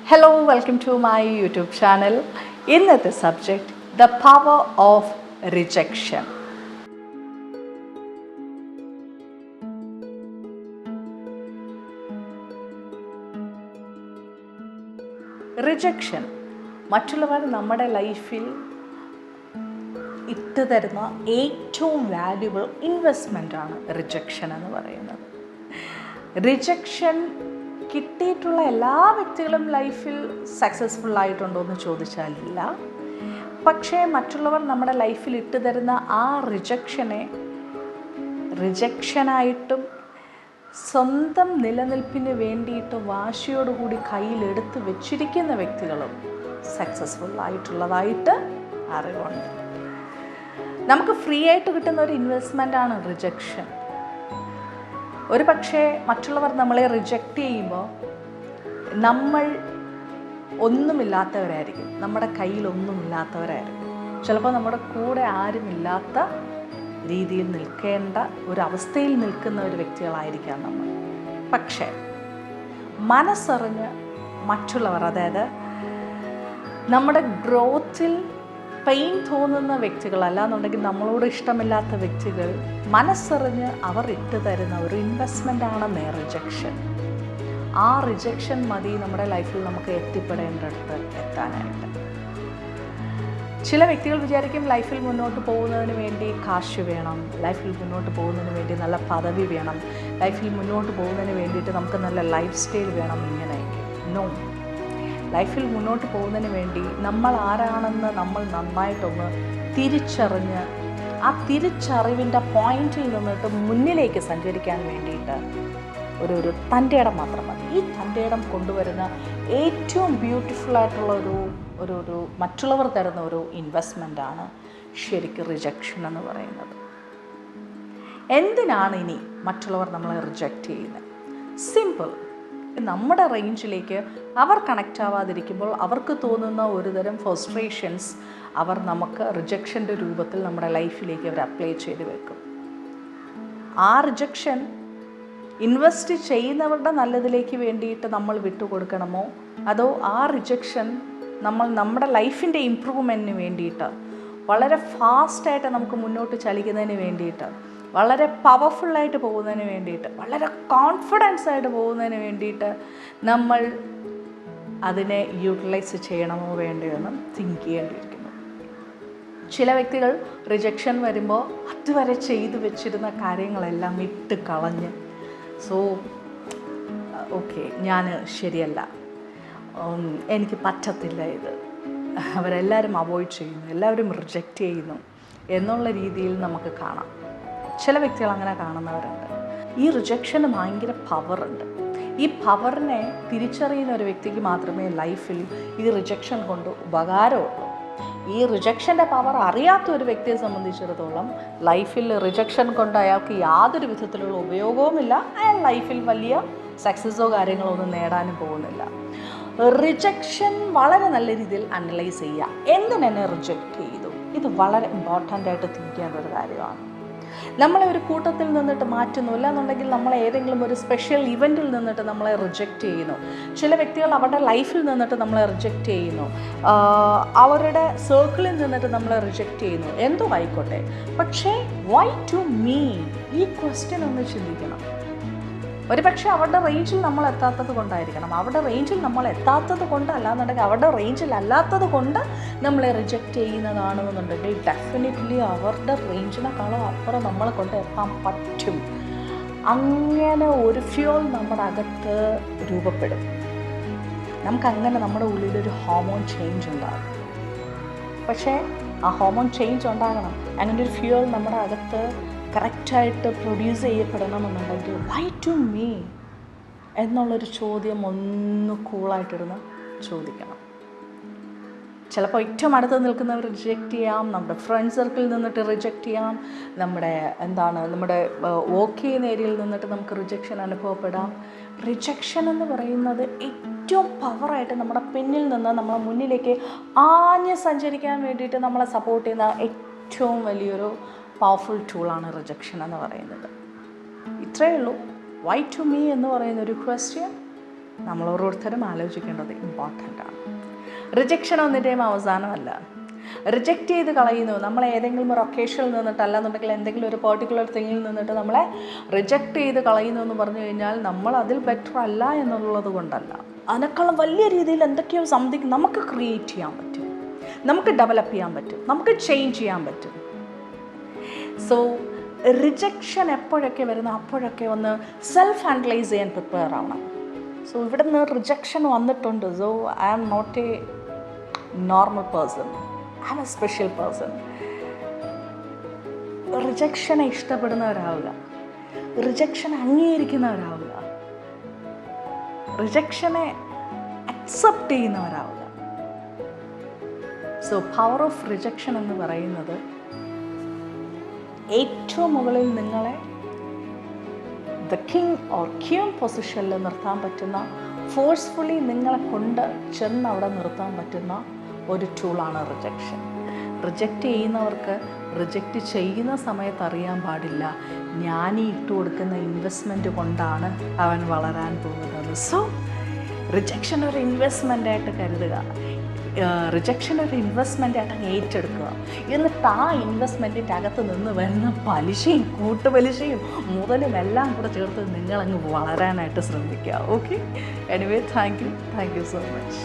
Hello, welcome to my YouTube channel. ഇന്നത്തെ subject the power of rejection. Rejection മറ്റുള്ളവർ നമ്മുടെ ലൈഫിൽ ഇട്ട് തരുന്ന ഏറ്റവും വാല്യുബിൾ ഇൻവെസ്റ്റ്മെൻ്റാണ് റിജക്ഷൻ എന്ന് പറയുന്നത്. റിജക്ഷൻ കിട്ടിയിട്ടുള്ള എല്ലാ വ്യക്തികളും ലൈഫിൽ സക്സസ്ഫുൾ ആയിട്ടുണ്ടോ എന്ന് ചോദിച്ചാലില്ല. പക്ഷേ മറ്റുള്ളവർ നമ്മുടെ ലൈഫിൽ ഇട്ട് തരുന്ന ആ റിജക്ഷനായിട്ടും സ്വന്തം നിലനിൽപ്പിന് വേണ്ടിയിട്ട് വാശിയോടുകൂടി കയ്യിലെടുത്ത് വെച്ചിരിക്കുന്ന വ്യക്തികളും സക്സസ്ഫുൾ ആയിട്ടുള്ളതായിട്ട് അറിവുണ്ട്. നമുക്ക് ഫ്രീ ആയിട്ട് കിട്ടുന്ന ഒരു ഇൻവെസ്റ്റ്മെൻ്റാണ് റിജക്ഷൻ. ഒരു പക്ഷേ മറ്റുള്ളവർ നമ്മളെ റിജക്റ്റ് ചെയ്യുമ്പോൾ നമ്മൾ ഒന്നുമില്ലാത്തവരായിരിക്കും, നമ്മുടെ കയ്യിലൊന്നുമില്ലാത്തവരായിരിക്കും. ചിലപ്പോൾ നമ്മുടെ കൂടെ ആരുമില്ലാത്ത രീതിയിൽ നിൽക്കേണ്ട ഒരു അവസ്ഥയിൽ നിൽക്കുന്ന ഒരു വ്യക്തികളായിരിക്കാം നമ്മൾ. പക്ഷേ മനസ്സറിഞ്ഞ് മറ്റുള്ളവർ, അതായത് നമ്മുടെ ഗ്രോത്തിൽ പെയിൻ തോന്നുന്ന വ്യക്തികൾ, അല്ലാന്നുണ്ടെങ്കിൽ നമ്മളോട് ഇഷ്ടമില്ലാത്ത വ്യക്തികൾ മനസ്സറിഞ്ഞ് അവർ ഇട്ട് തരുന്ന ഒരു ഇൻവെസ്റ്റ്മെൻ്റാണ് റിജക്ഷൻ. ആ റിജക്ഷൻ മതി നമ്മുടെ ലൈഫിൽ നമുക്ക് എത്തിപ്പെടേണ്ടടുത്ത് എത്താനായിട്ട്. ചില വ്യക്തികൾ വിചാരിക്കും ലൈഫിൽ മുന്നോട്ട് പോകുന്നതിന് വേണ്ടി കാശ് വേണം, ലൈഫിൽ മുന്നോട്ട് പോകുന്നതിന് വേണ്ടി നല്ല പദവി വേണം, ലൈഫിൽ മുന്നോട്ട് പോകുന്നതിന് വേണ്ടിയിട്ട് നമുക്ക് നല്ല ലൈഫ് സ്റ്റൈൽ വേണം. ഇങ്ങനെയൊക്കെ നോ. ലൈഫിൽ മുന്നോട്ട് പോകുന്നതിന് വേണ്ടി നമ്മൾ ആരാണെന്ന് നമ്മൾ നന്നായിട്ടൊന്ന് തിരിച്ചറിഞ്ഞ് ആ തിരിച്ചറിവിൻ്റെ പോയിന്റിൽ നിന്നിട്ട് മുന്നിലേക്ക് സഞ്ചരിക്കാൻ വേണ്ടിയിട്ട് ഒരു തൻ്റെ ഇടം മാത്രം മതി. ഈ തൻ്റെ ഇടം കൊണ്ടുവരുന്ന ഏറ്റവും ബ്യൂട്ടിഫുള്ളായിട്ടുള്ള ഒരു മറ്റുള്ളവർ തരുന്ന ഒരു ഇൻവെസ്റ്റ്മെൻ്റാണ് ശരിക്കും റിജക്ഷൻ എന്ന് പറയുന്നത്. എന്തിനാണ് ഇനി മറ്റുള്ളവർ നമ്മളെ റിജക്റ്റ് ചെയ്യുന്നത്? സിമ്പിൾ. നമ്മുടെ റേഞ്ചിലേക്ക് അവർ കണക്റ്റ് ആവാതിരിക്കുമ്പോൾ അവർക്ക് തോന്നുന്ന ഒരുതരം ഫ്രസ്ട്രേഷൻസ് അവർ നമുക്ക് റിജക്ഷൻ്റെ രൂപത്തിൽ നമ്മുടെ ലൈഫിലേക്ക് അവർ അപ്ലൈ ചെയ്ത് വെക്കും. ആ റിജക്ഷൻ ഇൻവെസ്റ്റ് ചെയ്യുന്നവരുടെ നല്ലതിലേക്ക് വേണ്ടിയിട്ട് നമ്മൾ വിട്ടുകൊടുക്കണമോ, അതോ ആ റിജക്ഷൻ നമ്മുടെ ലൈഫിൻ്റെ ഇമ്പ്രൂവ്മെൻറ്റിന് വേണ്ടിയിട്ട്, വളരെ ഫാസ്റ്റായിട്ട് നമുക്ക് മുന്നോട്ട് ചലിക്കുന്നതിന് വേണ്ടിയിട്ട്, വളരെ പവർഫുള്ളായിട്ട് പോകുന്നതിന് വേണ്ടിയിട്ട്, വളരെ കോൺഫിഡൻസ് ആയിട്ട് പോകുന്നതിന് വേണ്ടിയിട്ട് നമ്മൾ അതിനെ യൂട്ടിലൈസ് ചെയ്യണമോ വേണ്ടയോ എന്ന് തിങ്ക് ചെയ്യേണ്ടിയിരിക്കുന്നു. ചില വ്യക്തികൾ റിജക്ഷൻ വരുമ്പോൾ അതുവരെ ചെയ്തു വെച്ചിരുന്ന കാര്യങ്ങളെല്ലാം ഇട്ട് കളഞ്ഞ് ഓക്കെ ഞാൻ ശരിയല്ല, എനിക്ക് പറ്റത്തില്ല, ഇത് അവരെല്ലാവരും അവോയ്ഡ് ചെയ്യുന്നു, എല്ലാവരും റിജക്റ്റ് ചെയ്യുന്നു എന്നുള്ള രീതിയിൽ നമുക്ക് കാണാം. ചില വ്യക്തികൾ അങ്ങനെ കാണുന്നവരുണ്ട്. ഈ റിജക്ഷന് ഭയങ്കര പവറുണ്ട്. ഈ പവറിനെ തിരിച്ചറിയുന്ന ഒരു വ്യക്തിക്ക് മാത്രമേ ലൈഫിൽ ഈ റിജക്ഷൻ കൊണ്ട് ഉപകാരമുള്ളൂ. ഈ റിജക്ഷൻ്റെ പവർ അറിയാത്ത ഒരു വ്യക്തിയെ സംബന്ധിച്ചിടത്തോളം ലൈഫിൽ റിജക്ഷൻ കൊണ്ട് അയാൾക്ക് യാതൊരു വിധത്തിലുള്ള ഉപയോഗവുമില്ല. അയാൾ ലൈഫിൽ വലിയ സക്സസ്സോ കാര്യങ്ങളോ ഒന്നും നേടാനും പോകുന്നില്ല. റിജക്ഷൻ വളരെ നല്ല രീതിയിൽ അനലൈസ് ചെയ്യുക. എന്തിനെന്നെ റിജക്റ്റ് ചെയ്തു? ഇത് വളരെ ഇമ്പോർട്ടൻ്റ് ആയിട്ട് തിങ്ക് ചെയ്യേണ്ട ഒരു കാര്യമാണ്. നമ്മളെ ഒരു കൂട്ടത്തിൽ നിന്നിട്ട് മാറ്റുന്നു, അല്ലാന്നുണ്ടെങ്കിൽ നമ്മളെ ഏതെങ്കിലും ഒരു സ്പെഷ്യൽ ഇവൻറ്റിൽ നിന്നിട്ട് നമ്മളെ റിജക്റ്റ് ചെയ്യുന്നു. ചില വ്യക്തികൾ അവരുടെ ലൈഫിൽ നിന്നിട്ട് നമ്മളെ റിജക്റ്റ് ചെയ്യുന്നു, അവരുടെ സർക്കിളിൽ നിന്നിട്ട് നമ്മളെ റിജക്റ്റ് ചെയ്യുന്നു, എന്തോ ആയിക്കോട്ടെ. പക്ഷേ വൈ ടു മീ? ഈ ക്വസ്റ്റ്യൻ ഒന്ന് ചിന്തിക്കണം. ഒരു പക്ഷേ അവരുടെ റേഞ്ചിൽ നമ്മൾ എത്താത്തത് കൊണ്ടായിരിക്കണം. അവരുടെ റേഞ്ചിൽ നമ്മൾ എത്താത്തത് കൊണ്ട്, അല്ലാന്നുണ്ടെങ്കിൽ അവരുടെ റേഞ്ചിൽ അല്ലാത്തത് കൊണ്ട് നമ്മളെ റിജക്റ്റ് ചെയ്യുന്നതാണെന്നുണ്ടെങ്കിൽ ഡെഫിനറ്റ്ലി അവരുടെ റേഞ്ചിനെക്കാളും അപ്പുറം നമ്മളെ കൊണ്ട് എത്താൻ പറ്റും. അങ്ങനെ ഒരു ഫ്യൂൽ നമ്മുടെ അകത്ത് രൂപപ്പെടും. നമുക്കങ്ങനെ നമ്മുടെ ഉള്ളിലൊരു ഹോർമോൺ ചേഞ്ച് ഉണ്ടാകും. പക്ഷേ ആ ഹോർമോൺ ചേഞ്ച് ഉണ്ടാകണം, അങ്ങനെ ഒരു ഫ്യൂൽ നമ്മുടെ അകത്ത് കറക്റ്റായിട്ട് പ്രൊഡ്യൂസ് ചെയ്യപ്പെടണമെന്നുണ്ടെങ്കിൽ വൈ ടു മീ എന്നുള്ളൊരു ചോദ്യം ഒന്ന് കൂളായിട്ടിരുന്ന് ചോദിക്കണം. ചിലപ്പോൾ ഏറ്റവും അടുത്ത് നിൽക്കുന്നവർ റിജക്റ്റ് ചെയ്യാം, നമ്മുടെ ഫ്രണ്ട് സർക്കിളിൽ നിന്നിട്ട് റിജക്റ്റ് ചെയ്യാം, നമ്മുടെ വർക്ക് ചെയ്യുന്ന ഏരിയയിൽ നിന്നിട്ട് നമുക്ക് റിജക്ഷൻ അനുഭവപ്പെടാം. റിജക്ഷൻ എന്ന് പറയുന്നത് ഏറ്റവും പവറായിട്ട് നമ്മുടെ പിന്നിൽ നിന്ന് നമ്മളെ മുന്നിലേക്ക് ആഞ്ഞ് സഞ്ചരിക്കാൻ വേണ്ടിയിട്ട് നമ്മളെ സപ്പോർട്ട് ചെയ്യുന്ന ഏറ്റവും വലിയൊരു പവർഫുൾ ടൂളാണ് റിജക്ഷൻ എന്ന് പറയുന്നത്. ഇത്രയേ ഉള്ളൂ. വൈ ടു മീ എന്ന് പറയുന്ന ഒരു ക്വസ്റ്റ്യൻ നമ്മൾ ഓരോരുത്തരും ആലോചിക്കേണ്ടത് ഇമ്പോർട്ടൻ്റ് ആണ്. റിജക്ഷൻ ഒന്നിൻ്റെയും അവസാനമല്ല. റിജക്റ്റ് ചെയ്ത് കളയുന്നു നമ്മൾ ഏതെങ്കിലും ഒരു ഒക്കേഷനിൽ നിന്നിട്ട്, അല്ലാന്നുണ്ടെങ്കിൽ എന്തെങ്കിലും ഒരു പെർട്ടിക്കുലർ തിങ്ങിൽ നിന്നിട്ട് നമ്മളെ റിജക്റ്റ് ചെയ്ത് കളയുന്നു എന്ന് പറഞ്ഞു കഴിഞ്ഞാൽ നമ്മൾ അതിൽ ബെറ്റർ അല്ല എന്നുള്ളത് കൊണ്ടല്ല. അതിനേക്കാളും വലിയ രീതിയിൽ എന്തൊക്കെയോ സംതിങ് നമുക്ക് ക്രിയേറ്റ് ചെയ്യാൻ പറ്റും, നമുക്ക് ഡെവലപ്പ് ചെയ്യാൻ പറ്റും, നമുക്ക് ചേഞ്ച് ചെയ്യാൻ പറ്റും. സോ റിജക്ഷൻ എപ്പോഴൊക്കെ വരുന്നു അപ്പോഴൊക്കെ ഒന്ന് സെൽഫ് ഹാൻഡലൈസ് ചെയ്യാൻ പ്രിപ്പയർ ആവണം. സോ ഇവിടെ നിന്ന് റിജക്ഷൻ വന്നിട്ടുണ്ട്. So I am not a normal person, I am a special person. റിജക്ഷനെ ഇഷ്ടപ്പെടുന്നവരാവുക, റിജക്ഷനെ അംഗീകരിക്കുന്നവരാവുക, റിജക്ഷനെ അക്സെപ്റ്റ് ചെയ്യുന്നവരാവുക. സോ പവർ ഓഫ് റിജക്ഷൻ എന്ന് പറയുന്നത് ഏറ്റവും മുകളിൽ നിങ്ങളെ ദ കിങ് ഓർ ക്യൂൻ പൊസിഷനിൽ നിർത്താൻ പറ്റുന്ന, ഫോഴ്സ്ഫുള്ളി നിങ്ങളെ കൊണ്ട് ചെന്ന് അവിടെ നിർത്താൻ പറ്റുന്ന ഒരു ടൂളാണ് റിജക്ഷൻ. റിജക്റ്റ് ചെയ്യുന്നവർക്ക് റിജക്റ്റ് ചെയ്യുന്ന സമയത്ത് അറിയാൻ പാടില്ല ഞാൻ ഈ ഇട്ട് കൊടുക്കുന്ന ഇൻവെസ്റ്റ്മെൻറ്റ് കൊണ്ടാണ് അവൻ വളരാൻ പോകുന്നത്. സോ റിജക്ഷൻ ഒരു ഇൻവെസ്റ്റ്മെൻ്റായിട്ട് കരുതുക, റിജക്ഷൻ ഒരു ഇൻവെസ്റ്റ്മെൻ്റായിട്ട് അങ്ങ് ഏറ്റെടുക്കുക. എന്നിട്ട് ആ ഇൻവെസ്റ്റ്മെൻറ്റിൻ്റെ അകത്ത് നിന്ന് വരുന്ന പലിശയും കൂട്ടുപലിശയും മുതലും എല്ലാം കൂടെ ചേർത്ത് നിങ്ങളങ്ങ് വളരാനായിട്ട് ശ്രമിക്കുക. Okay, anyway thank you so much.